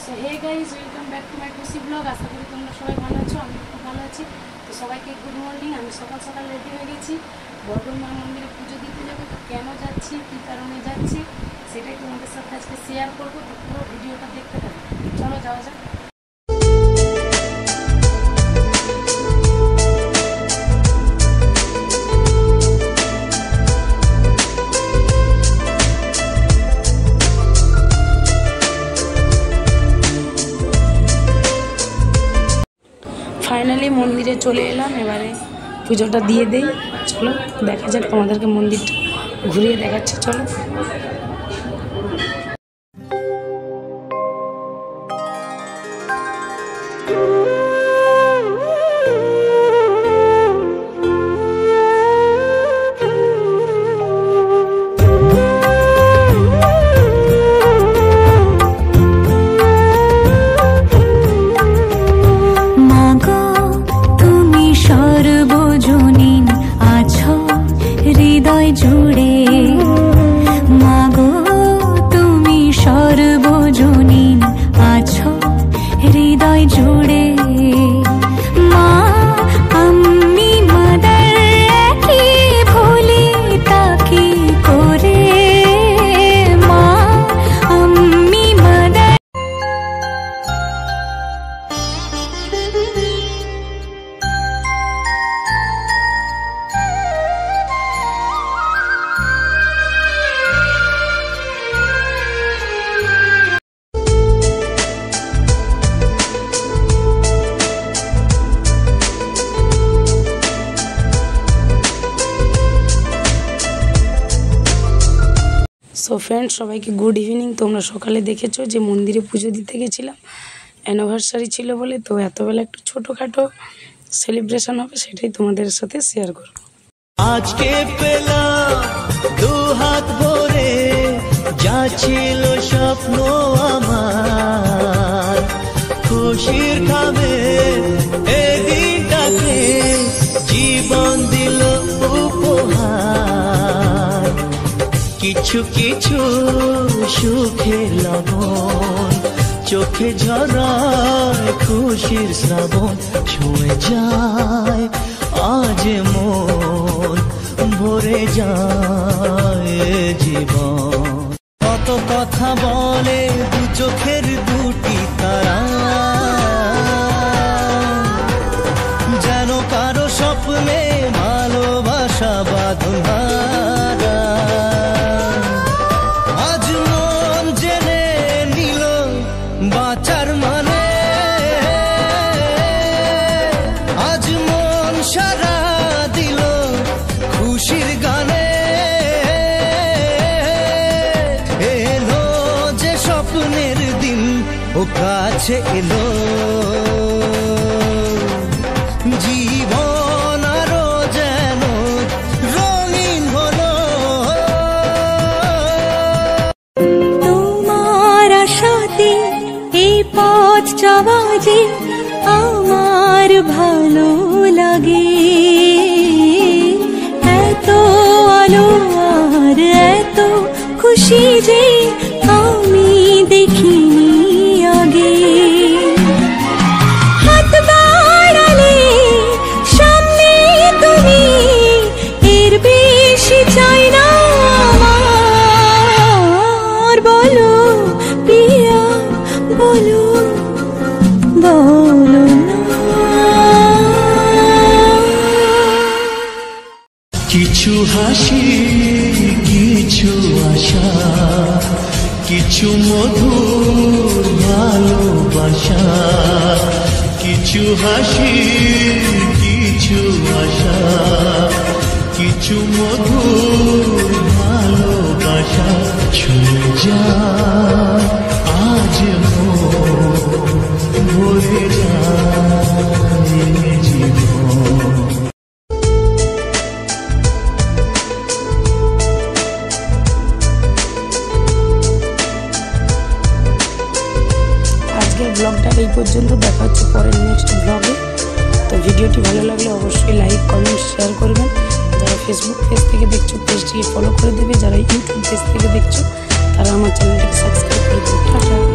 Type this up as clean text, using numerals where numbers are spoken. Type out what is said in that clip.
So hey guys, welcome back to my Khushi vlog. আশা করি তোমরা সবাই ভালো আছো, আমি খুব ভালো আছি। তো সবাইকে গুড মর্নিং। আমি সকাল সকাল রেডি হয়ে গেছি, বর্ধমান মন্দিরে পুজো দিতে যাবো। তো কেন যাচ্ছি, কী কারণে যাচ্ছি, সেটাই তোমাদের সাথে আজকে শেয়ার করবো। তো পুরো ভিডিওটা দেখতে থাকো, চলো যাওয়া যাক। ফাইনালি মন্দিরে চলে এলাম, এবারে পুজোটা দিয়ে দেই। চলো দেখা যাক, তোমাদেরকে মন্দিরটা ঘুরিয়ে দেখাচ্ছি। চলো। জুড়ে মাগো তুমি সর্বজনীন আছো হৃদয় জুড়ে। মা আমি মাদার কি ভুলি তাকে করে, মা আমি মাদার। সো ফ্রেন্ড, সবাইকে গুড ইভিনিং। তোমরা সকালে দেখেছো যে মন্দিরে পুজো দিতে গেছিলাম, অ্যানিভার্সারি ছিল বলে। তো এতবেলা একটু ছোটোখাটো সেলিব্রেশন হবে, সেটাই তোমাদের সাথে শেয়ার করবো। আজকে পেলাম দু হাত ভরে যা ছিল স্বপ্ন আমার, খুশির খাবে এদিনটাকে জীবন দিল উপহার। কিছু কিছু সুখের লবণ চোখে ঝরায় খুশির শ্রাবণ, ছুঁয়ে যায় আজ মন, ভরে যায় জীবন। কত কথা বলে দু চোখের দুটি তারা, যেন কারো স্বপ্নে ভালোবাসা বাঁধন হারা। আজ মন জেনে নিল বাঁচার মানে, আজ মন সারা দিল খুশির গানে। এলো যে স্বপ্নের দিন ও কাছে এলো, জীবন আরো যেন রঙিন হলো। তোমার আশাতে এই পথ চলা যে আমার ভালো লাগে, এত আলো আর এত খুশি যে আমি দেখিনি আগে। হাত বাড়ালে সামনে তুমি, এর বেশি চাই না আমার। বলো প্রিয়া বলো, বলো কিছু হাসি কিছু আশা, কিছু মধুর ভালোবাসা। কিছু হাসি কিছু আশা, কিছু মধুর ভালোবাসা, ছুঁয়ে যায় আজ মন, ভরে যায় জীবন। আজকের ব্লগটা এই পর্যন্ত, দেখা হচ্ছে পরের নেক্সট ব্লগে। তো ভিডিওটি ভালো লাগলে অবশ্যই লাইক কমেন্ট শেয়ার করবেন। যারা ফেসবুক পেজ থেকে দেখছো পেজটিকে ফলো করে দেবে, যারা ইউটিউব পেজ থেকে দেখছো তারা আমার চ্যানেলটিকে সাবস্ক্রাইব করে দেবে। টাটা।